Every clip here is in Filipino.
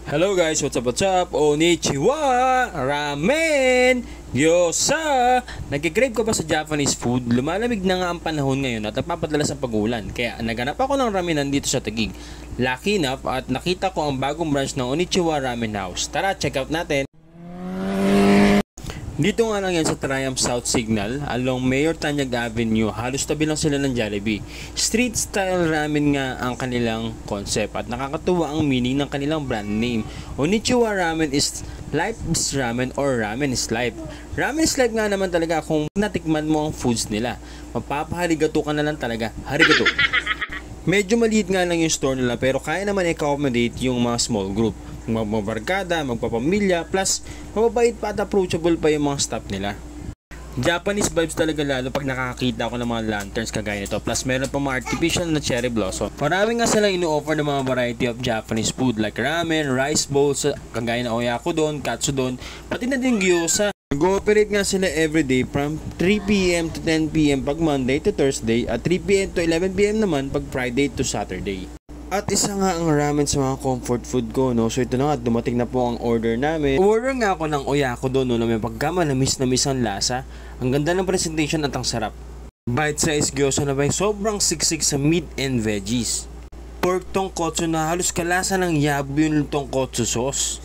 Hello guys, what's up? Konnichiwa! Ramen! Gyoza! Nagkikrave ko ba sa Japanese food? Lumalamig na nga ang panahon ngayon at nagpapadala sa pag-ulan. Kaya naganap ako ng ramenan dito sa Taguig. Lucky enough at nakita ko ang bagong branch ng Konnichiwa Ramen House. Tara, check out natin! Dito nga lang yan sa Triumph South Signal along Mayor Tanyag Avenue. Halos tabi lang sila ng Jollibee. Street style ramen nga ang kanilang concept at nakakatuwa ang meaning ng kanilang brand name. Konnichiwa Ramen is life is ramen or ramen is life. Ramen is life nga naman talaga kung natikman mo ang foods nila. Mapapaharigato ka na lang talaga. Harigato. Medyo maliit nga lang yung store nila pero kaya naman i-accommodate yung mga small group. Magbabarkada, magpapamilya, plus mababait pa at approachable pa yung mga staff nila. Japanese vibes talaga lalo pag nakakita ako ng mga lanterns kagaya nito. Plus meron pa mga artificial na cherry blossom. Marami nga silang ino-offer ng mga variety of Japanese food like ramen, rice bowls, kagaya na oyakodon, katsudon, pati na din gyoza. Nag-ooperate nga sila everyday from 3 PM to 10 PM pag Monday to Thursday at 3 PM to 11 PM naman pag Friday to Saturday. At isa nga ang ramen sa mga comfort food ko, no? So ito na nga, dumating na po ang order namin. Order nga ako ng oyakodon, no? Na may pagkama na miss ang lasa. Ang ganda ng presentation at ang sarap. Bite size gyoza na ba yung sobrang siksik sa meat and veggies. Pork tonkotsu na halos kalasa ng yabu yung tonkotsu sauce.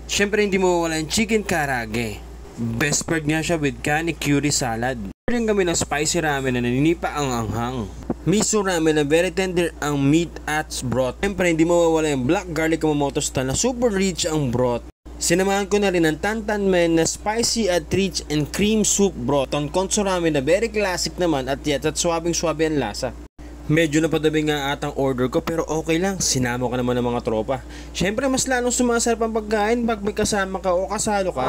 Siyempre hindi mo mawala yung chicken karage. Best part nga siya with kani curry salad. Order kami ng spicy ramen na naninipa ang anghang. Miso ramen na very tender ang meat at broth. Siyempre hindi mawawala yung black garlic Kumamoto style na super rich ang broth. Sinamahan ko na rin ng tantan men na spicy at rich and cream soup broth. Tonkotsu ramen na very classic naman at yet at swabing-swabe ang lasa. Medyo napadabi nga atang order ko pero okay lang, sinama ko naman ng mga tropa. Siyempre mas lalong sumasarap ang pagkain pag may kasama ka o kasalo ka.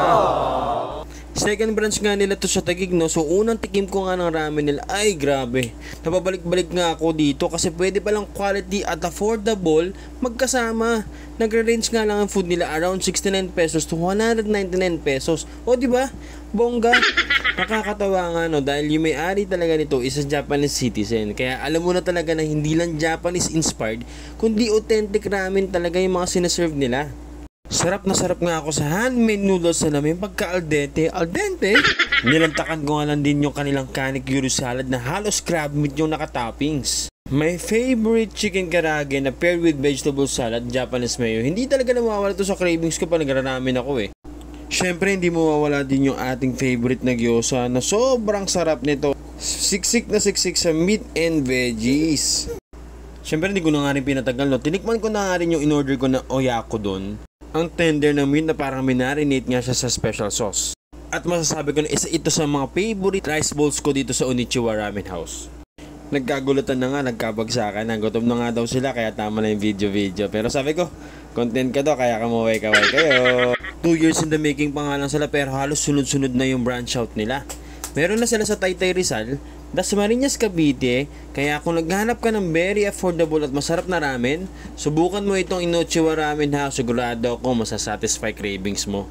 Second branch nga nila to sa Taguig, no? So unang tikim ko nga ng ramen nila, ay grabe. Napabalik-balik nga ako dito kasi pwede palang quality at affordable magkasama. Nagre-range nga lang ang food nila around 69 pesos to 199 pesos. O di ba? Bongga. Nakakatawa nga no dahil yung may-ari talaga nito is a Japanese citizen. Kaya alam mo na talaga na hindi lang Japanese inspired kundi authentic ramen talaga yung mga sinaserve nila. Sarap nga ako sa handmade noodles na namin pagka al dente. Nilantakan ko nga lang din yung kanilang kani curry salad na halos crab meat yung nakatoppings. My favorite chicken karage na paired with vegetable salad, Japanese mayo. Hindi talaga nawawala to sa cravings ko pa nagraramen ako eh. Syempre hindi mawawala din yung ating favorite na gyoza na sobrang sarap nito. Siksik sa meat and veggies. Syempre hindi ko na nga rin pinatagal no. Tinikman ko na nga rin yung in-order ko na oyakodon. Ang tender ng meat na parang minarinate nga siya sa special sauce. At masasabi ko na isa ito sa mga favorite rice bowls ko dito sa Konnichiwa Ramen House. Nagkagulutan na nga, nagkabagsakan. Nagutom na nga daw sila kaya tama na yung video. Pero sabi ko, content ka daw kaya kamuway-kaway kayo. 2 years in the making pa nga lang sila pero halos sunod-sunod na yung branch out nila. Meron na sila sa Taytay Rizal, Dasmariñas Cavite, kaya kung naghahanap ka ng very affordable at masarap na ramen, subukan mo itong Konnichiwa Ramen House, sigurado ako masasatisfy cravings mo.